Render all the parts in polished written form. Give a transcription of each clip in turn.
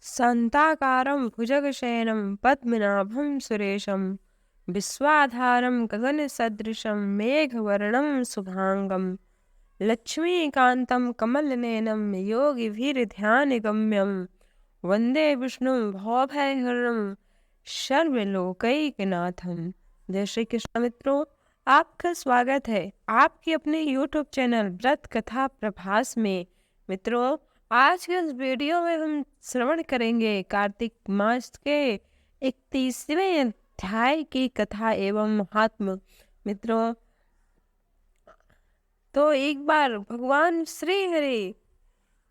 शान्ताकारं भुजगशयनं पद्मनाभं सुरेशं विश्वाधारं गगनसदृशं मेघवर्णं शुभांगं लक्ष्मीकान्तं कमलनयनं योगिभिर्ध्यानगम्यं वन्दे विष्णुं भवभयहरं सर्वलोकैकनाथं। जय श्री कृष्ण मित्रों, आपका स्वागत है आपके अपने YouTube चैनल व्रत कथा प्रभास में। मित्रों, आज के इस वीडियो में हम श्रवण करेंगे कार्तिक मास के 31वें अध्याय की कथा एवं महात्म। मित्रों, तो एक बार भगवान श्री हरि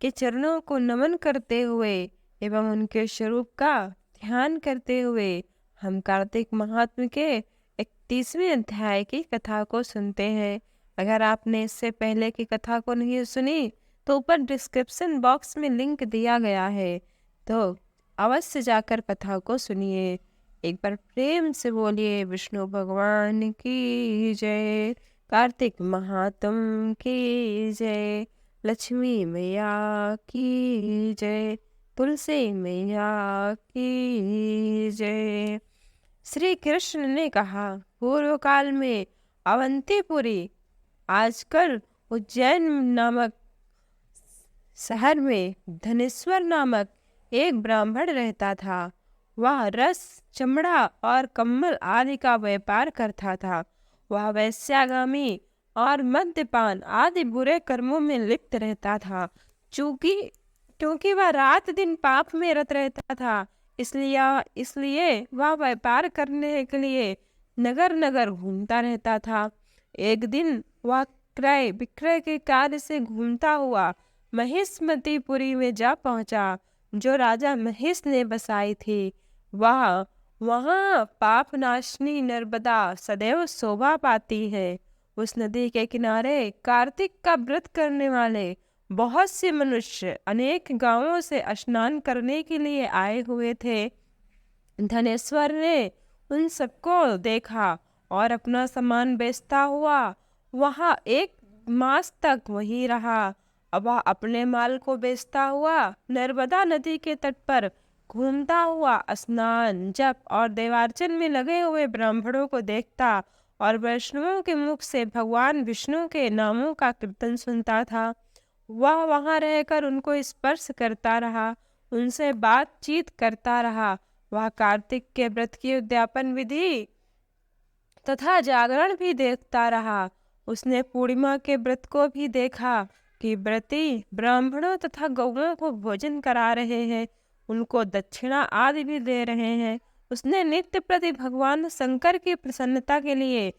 के चरणों को नमन करते हुए एवं उनके स्वरूप का ध्यान करते हुए हम कार्तिक महात्म के 31वें अध्याय की कथा को सुनते हैं। अगर आपने इससे पहले की कथा को नहीं सुनी तो ऊपर डिस्क्रिप्शन बॉक्स में लिंक दिया गया है, तो अवश्य जाकर कथा को सुनिए। एक बार प्रेम से बोलिए विष्णु भगवान की जय, कार्तिक महात्म की जय, लक्ष्मी मैया की जय, तुलसी मैया की जय। श्री कृष्ण ने कहा, पूर्व काल में अवंतीपुरी आजकल उज्जैन नामक शहर में धनेश्वर नामक एक ब्राह्मण रहता था। वह रस, चमड़ा और कम्बल आदि का व्यापार करता था। वह वैश्यागामी और मद्यपान आदि बुरे कर्मों में लिप्त रहता था। क्योंकि वह रात दिन पाप में रत रहता था, इसलिए वह व्यापार करने के लिए नगर नगर घूमता रहता था। एक दिन वह क्रय विक्रय के कार्य से घूमता हुआ महिष्मतीपुरी में जा पहुंचा, जो राजा महिष ने बसाई थी। वहाँ पापनाशिनी नर्मदा सदैव शोभा पाती है। उस नदी के किनारे कार्तिक का व्रत करने वाले बहुत से मनुष्य अनेक गांवों से स्नान करने के लिए आए हुए थे। धनेश्वर ने उन सबको देखा और अपना सामान बेचता हुआ वहां एक मास तक वहीं रहा। अब वह अपने माल को बेचता हुआ नर्मदा नदी के तट पर घूमता हुआ स्नान, जप और देवार्चन में लगे हुए ब्राह्मणों को देखता और वैष्णवों के मुख से भगवान विष्णु के नामों का कीर्तन सुनता था। वह वहां रहकर उनको स्पर्श करता रहा, उनसे बातचीत करता रहा। वह कार्तिक के व्रत की उद्यापन विधि तथा जागरण भी देखता रहा। उसने पूर्णिमा के व्रत को भी देखा कि व्रती ब्राह्मणों तथा गौओं को भोजन करा रहे हैं, उनको दक्षिणा आदि भी दे रहे हैं। उसने नित्य प्रति भगवान शंकर की प्रसन्नता के लिए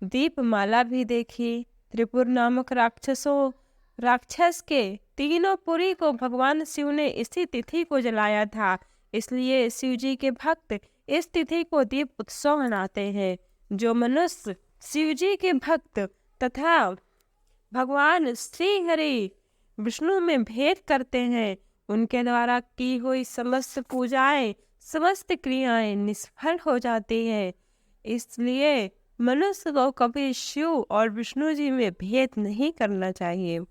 दीपमाला भी देखी। त्रिपुर नामक राक्षस के तीनों पुरी को भगवान शिव ने इसी तिथि को जलाया था, इसलिए शिव जी के भक्त इस तिथि को दीप उत्सव मनाते हैं। जो मनुष्य शिव जी के भक्त तथा भगवान श्री हरि विष्णु में भेद करते हैं, उनके द्वारा की हुई समस्त पूजाएं, समस्त क्रियाएं निष्फल हो जाती हैं। इसलिए मनुष्य को कभी शिव और विष्णु जी में भेद नहीं करना चाहिए।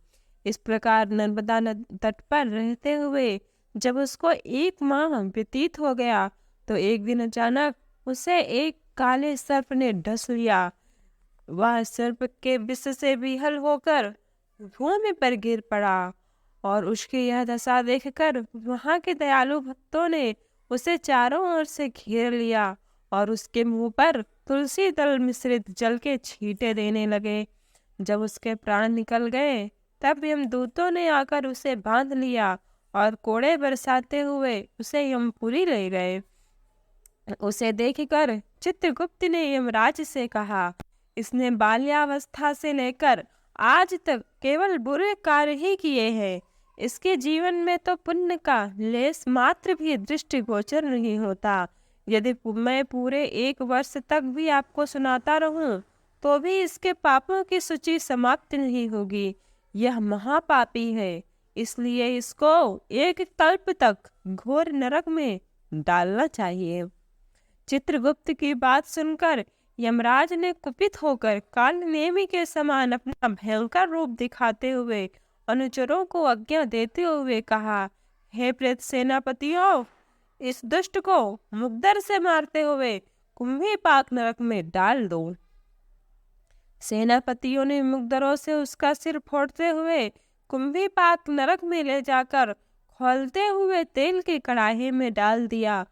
इस प्रकार नर्मदा तट पर रहते हुए जब उसको 1 माह व्यतीत हो गया तो एक दिन अचानक उसे एक काले सर्प ने डस लिया। वह सर्प के विष से विहल होकर भूमि पर गिर पड़ा और उसकी यह दशा देखकर वहां के दयालु भक्तों ने उसे चारों ओर से घेर लिया और उसके मुंह पर तुलसी दल मिश्रित जल के छींटे देने लगे। जब उसके प्राण निकल गए तब यमदूतों ने आकर उसे बांध लिया और कोड़े बरसाते हुए उसे यमपुरी ले गए। उसे देखकर चित्रगुप्त ने यमराज से कहा, इसने बाल्यावस्था से लेकर आज तक केवल बुरे कार्य ही किए हैं। इसके जीवन में तो पुण्य का लेस मात्र भी दृष्टिगोचर नहीं होता। यदि मैं पूरे 1 वर्ष तक भी आपको सुनाता रहूं तो भी इसके पापों की सूची समाप्त नहीं होगी। यह महापापी है, इसलिए इसको 1 कल्प तक घोर नरक में डालना चाहिए। चित्रगुप्त की बात सुनकर यमराज ने कुपित होकर कालनेमी के समान अपना भयंकर रूप दिखाते हुए अनुचरों को आज्ञा देते हुए कहा, हे प्रेत सेनापतियों, इस दुष्ट को मुकदर से मारते हुए कुंभी पाक नरक में डाल दो। सेनापतियों ने मुकदरों से उसका सिर फोड़ते हुए कुंभी पाक नरक में ले जाकर खौलते हुए तेल की कड़ाही में डाल दिया।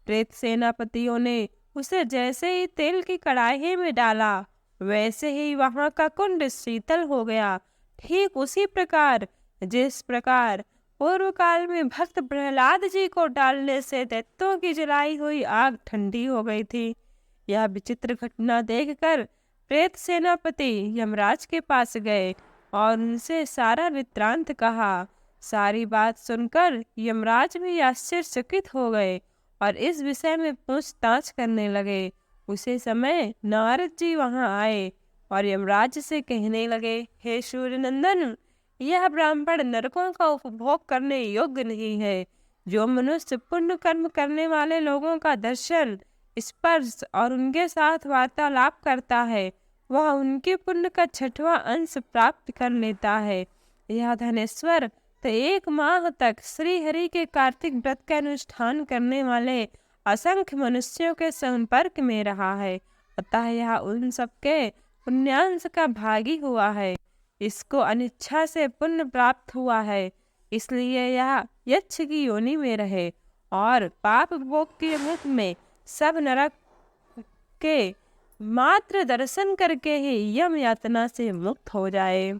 प्रेत सेनापतियों ने उसे जैसे ही तेल की कड़ाही में डाला, वैसे ही वहां का कुंड शीतल हो गया। ठीक उसी प्रकार जिस प्रकार पूर्व काल में भक्त प्रहलाद जी को डालने से दैत्यों की जलाई हुई आग ठंडी हो गई थी। यह विचित्र घटना देखकर प्रेत सेनापति यमराज के पास गए और उनसे सारा वृत्तांत कहा। सारी बात सुनकर यमराज भी आश्चर्यचकित हो गए और इस विषय में पूछताछ करने लगे। उसी समय नारद जी वहां आए और यमराज से कहने लगे, हे सूर्य नंदन, यह ब्राह्मण नरकों का उपभोग करने योग्य नहीं है। जो मनुष्य पुण्य कर्म करने वाले लोगों का दर्शन, स्पर्श और उनके साथ वार्तालाप करता है, वह उनके पुण्य का 6वां अंश प्राप्त कर लेता है। यह धनेश्वर तो 1 माह तक श्री हरि के कार्तिक व्रत का अनुष्ठान करने वाले असंख्य मनुष्यों के संपर्क में रहा है, अतः यह उन सबके पुण्यांश का भागी हुआ है। इसको अनिच्छा से पुण्य प्राप्त हुआ है, इसलिए यह यक्ष की योनि में रहे और पाप भोग के मुख में सब नरक के मात्र दर्शन करके ही यम यातना से मुक्त हो जाए।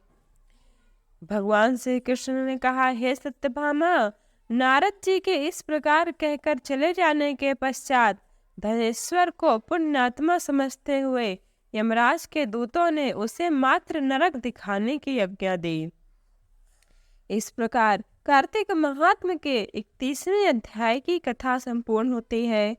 भगवान श्री कृष्ण ने कहा, हे सत्यभामा, नारद जी के इस प्रकार कहकर चले जाने के पश्चात धनेश्वर को पुण्यात्मा समझते हुए यमराज के दूतों ने उसे मात्र नरक दिखाने की आज्ञा दी। इस प्रकार कार्तिक महात्म के 31वें अध्याय की कथा संपूर्ण होती है।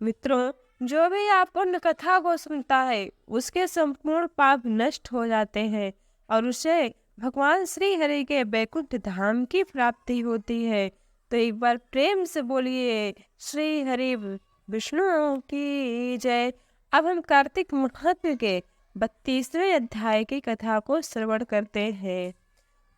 मित्रों, जो भी आप उन कथा को सुनता है, उसके संपूर्ण पाप नष्ट हो जाते हैं और उसे भगवान श्री हरि के बैकुंठ धाम की प्राप्ति होती है। तो एक बार प्रेम से बोलिए, श्री हरि विष्णु की जय। अब हम कार्तिक महात्म्य के 32वें अध्याय की कथा को श्रवण करते हैं।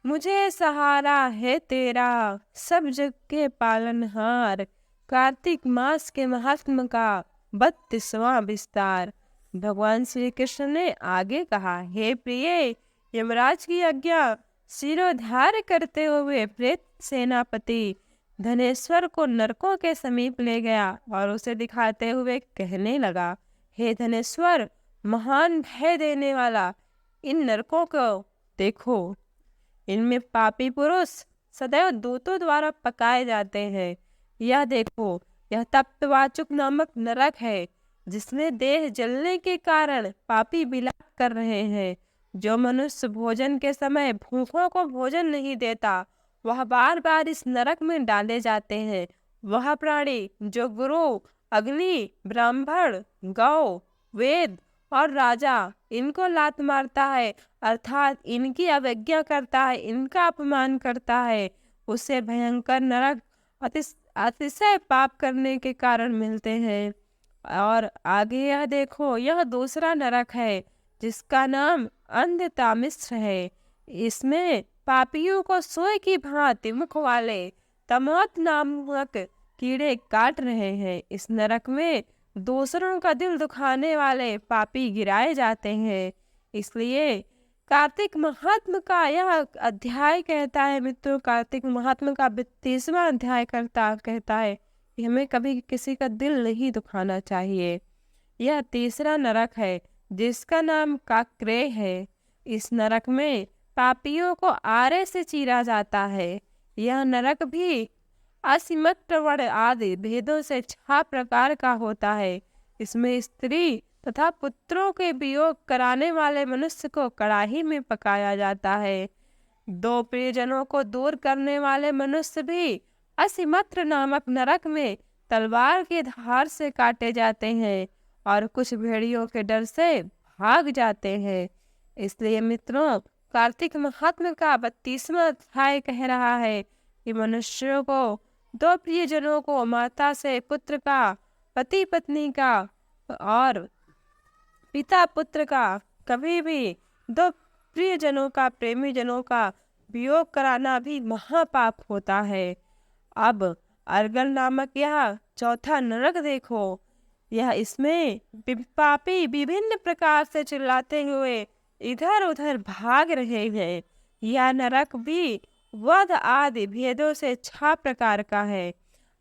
मुझे सहारा है तेरा, सब जग के पालनहार, कार्तिक मास के महात्म्य का 32वां विस्तार। भगवान श्री कृष्ण ने आगे कहा, हे प्रिय, यमराज की आज्ञा शिरोधार्य करते हुए प्रेत सेनापति धनेश्वर को नरकों के समीप ले गया और उसे दिखाते हुए कहने लगा, हे धनेश्वर, महान भय देने वाला, इन नरकों को देखो। इनमें पापी पुरुष सदैव दूतों द्वारा पकाए जाते हैं। यह देखो, यह तप्तवाचुक नामक नरक है, जिसमें देह जलने के कारण पापी विलाप कर रहे हैं। जो मनुष्य भोजन के समय भूखों को भोजन नहीं देता, वह बार बार इस नरक में डाले जाते हैं। वह प्राणी जो गुरु, अग्नि, ब्राह्मण, गौ, वेद और राजा इनको लात मारता है, अर्थात इनकी अवज्ञा करता है, इनका अपमान करता है, उसे भयंकर नरक अतिशय पाप करने के कारण मिलते हैं। और आगे यह देखो, यह दूसरा नरक है जिसका नाम अंधतामिश्र है। इसमें पापियों को सोए की भांति मुख वाले तमोत नामक कीड़े काट रहे हैं। इस नरक में दूसरों का दिल दुखाने वाले पापी गिराए जाते हैं। इसलिए कार्तिक महात्म का यह अध्याय कहता है, मित्रों, कार्तिक महात्म का 32वां अध्याय कहता है कि हमें कभी किसी का दिल नहीं दुखाना चाहिए। यह तीसरा नरक है जिसका नाम काक्रे है। इस नरक में पापियों को आरे से चीरा जाता है। यह नरक भी असीमत प्रवण आदि भेदों से 6 प्रकार का होता है। इसमें स्त्री तथा पुत्रों के वियोग कराने वाले मनुष्य को कड़ाही में पकाया जाता है। 2 प्रियजनों को दूर करने वाले मनुष्य भी असीमत्र नामक नरक में तलवार की धार से काटे जाते हैं और कुछ भेड़ियों के डर से भाग जाते हैं। इसलिए मित्रों, कार्तिक महात्म्य का 32वां अध्याय कह रहा है कि मनुष्यों को 2 प्रियजनों को, माता से पुत्र का, पति पत्नी का और पिता पुत्र का, कभी भी 2 प्रियजनों का, प्रेमी जनों का वियोग कराना भी महापाप होता है। अब अर्गल नामक यह चौथा नरक देखो। यह इसमें पापी विभिन्न प्रकार से चिल्लाते हुए इधर उधर भाग रहे हैं। यह नरक भी वध आदि भेदों से 6 प्रकार का है।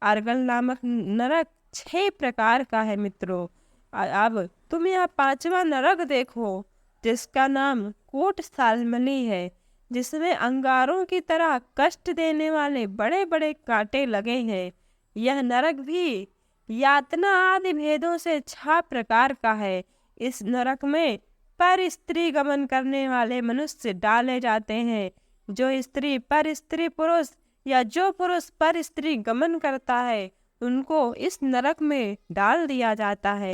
अर्गल नामक नरक 6 प्रकार का है मित्रों। अब तुम यह 5वां नरक देखो, जिसका नाम कोट सालमली है, जिसमें अंगारों की तरह कष्ट देने वाले बड़े बड़े कांटे लगे हैं। यह नरक भी यातना आदि भेदों से 6 प्रकार का है। इस नरक में पर स्त्री गमन करने वाले मनुष्य डाले जाते हैं। जो स्त्री पर स्त्री पुरुष या जो पुरुष पर स्त्री गमन करता है, उनको इस नरक में डाल दिया जाता है।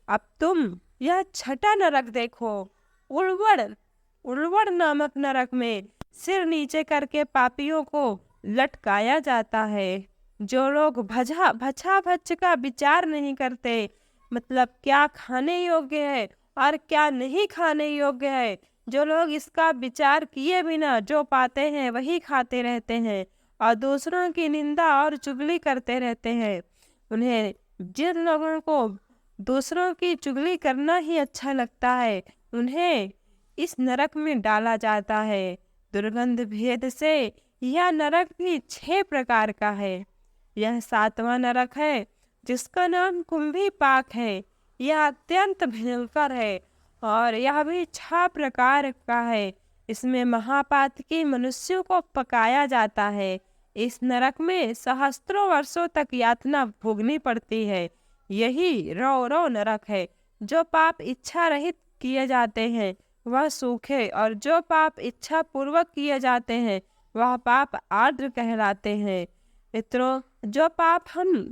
अब तुम यह 6ठा नरक देखो, उल्वड़ नामक नरक में सिर नीचे करके पापियों को लटकाया जाता है। जो लोग भजा भच का विचार नहीं करते, मतलब क्या खाने योग्य है और क्या नहीं खाने योग्य है, जो लोग इसका विचार किए बिना जो पाते हैं वही खाते रहते हैं और दूसरों की निंदा और चुगली करते रहते हैं, उन्हें जिन लोगों को दूसरों की चुगली करना ही अच्छा लगता है, उन्हें इस नरक में डाला जाता है। दुर्गंध भेद से यह नरक भी 6 प्रकार का है। यह 7वां नरक है, जिसका नाम कुंभी पाक है। यह अत्यंत भयंकर है और यह भी 6 प्रकार का है। इसमें महापातकी मनुष्यों को पकाया जाता है। इस नरक में सहस्त्रों वर्षों तक यातना भोगनी पड़ती है। यही रौ नरक है। जो पाप इच्छा रहित किए जाते हैं वह सूखे, और जो पाप इच्छा पूर्वक किए जाते हैं वह पाप आर्द्र कहलाते हैं। मित्रों, जो पाप हम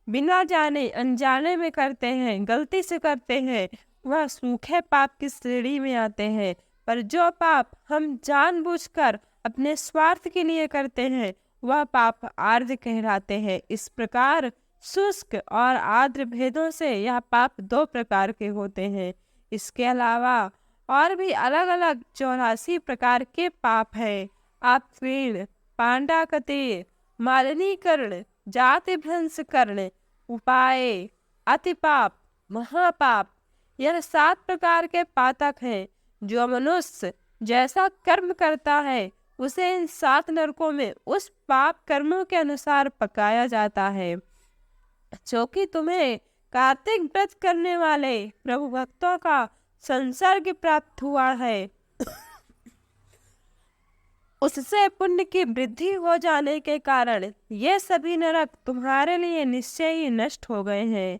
बिना जाने अनजाने में करते हैं, गलती से करते हैं, वह सूखे पाप की श्रेणी में आते हैं। पर जो पाप हम जानबूझकर अपने स्वार्थ के लिए करते हैं, वह पाप आर्द्र कहलाते हैं। इस प्रकार शुष्क और आर्द्र भेदों से यह पाप 2 प्रकार के होते हैं। इसके अलावा और भी अलग अलग 84 प्रकार के पाप हैं। आप्रीण, पांडाकते, मालिनीकरण, जाति भ्रंश कर्ण, उपाय, अतिपाप, महापाप, यह 7 प्रकार के पातक हैं। जो मनुष्य जैसा कर्म करता है उसे इन 7 नरकों में उस पाप कर्मों के अनुसार पकाया जाता है। क्योंकि तुम्हें कार्तिक व्रत करने वाले प्रभु भक्तों का संसर्ग प्राप्त हुआ है, उससे पुण्य की वृद्धि हो जाने के कारण ये सभी नरक तुम्हारे लिए निश्चय ही नष्ट हो गए हैं।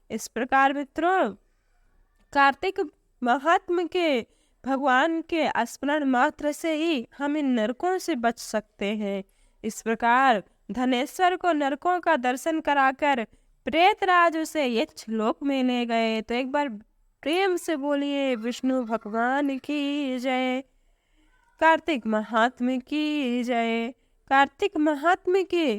इस प्रकार मित्रों, कार्तिक महात्म के भगवान के स्मरण मात्र से ही हम इन नरकों से बच सकते हैं। इस प्रकार धनेश्वर को नरकों का दर्शन कराकर प्रेतराज उसे यक्षलोक में ले गए। तो एक बार प्रेम से बोलिए विष्णु भगवान की जय, कार्तिक महात्म की जय। कार्तिक महात्म के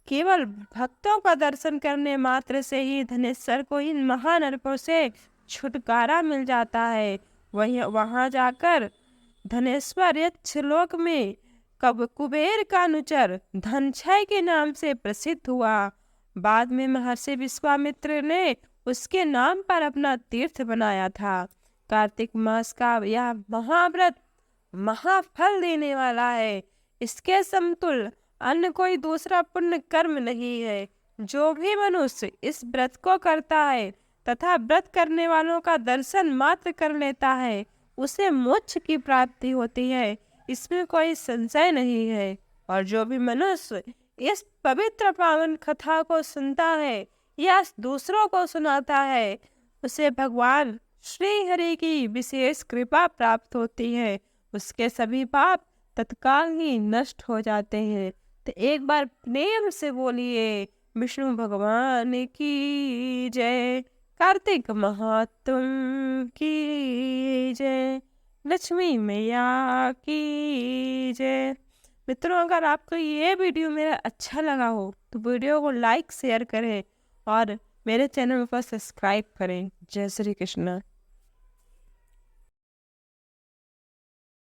केवल भक्तों का दर्शन करने मात्र से ही धनेश्वर को इन महानरकों से छुटकारा मिल जाता है। वहाँ जाकर धनेश्वर यक्षलोक में कुबेर का अनुचर धनक्षय के नाम से प्रसिद्ध हुआ। बाद में महर्षि विश्वामित्र ने उसके नाम पर अपना तीर्थ बनाया था। कार्तिक मास का यह महाव्रत महाफल देने वाला है। इसके समतुल्य अन्य कोई दूसरा पुण्य कर्म नहीं है। जो भी मनुष्य इस व्रत को करता है तथा व्रत करने वालों का दर्शन मात्र कर लेता है, उसे मोक्ष की प्राप्ति होती है, इसमें कोई संशय नहीं है। और जो भी मनुष्य इस पवित्र पावन कथा को सुनता है या दूसरों को सुनाता है, उसे भगवान श्री हरि की विशेष कृपा प्राप्त होती है। उसके सभी पाप तत्काल ही नष्ट हो जाते हैं। तो एक बार प्रेम से बोलिए विष्णु भगवान की जय, कार्तिक महात्म की जय, लक्ष्मी मैया की जय। मित्रों, अगर आपको ये वीडियो मेरा अच्छा लगा हो तो वीडियो को लाइक शेयर करें और मेरे चैनल को सब्सक्राइब करें। जय श्री कृष्ण।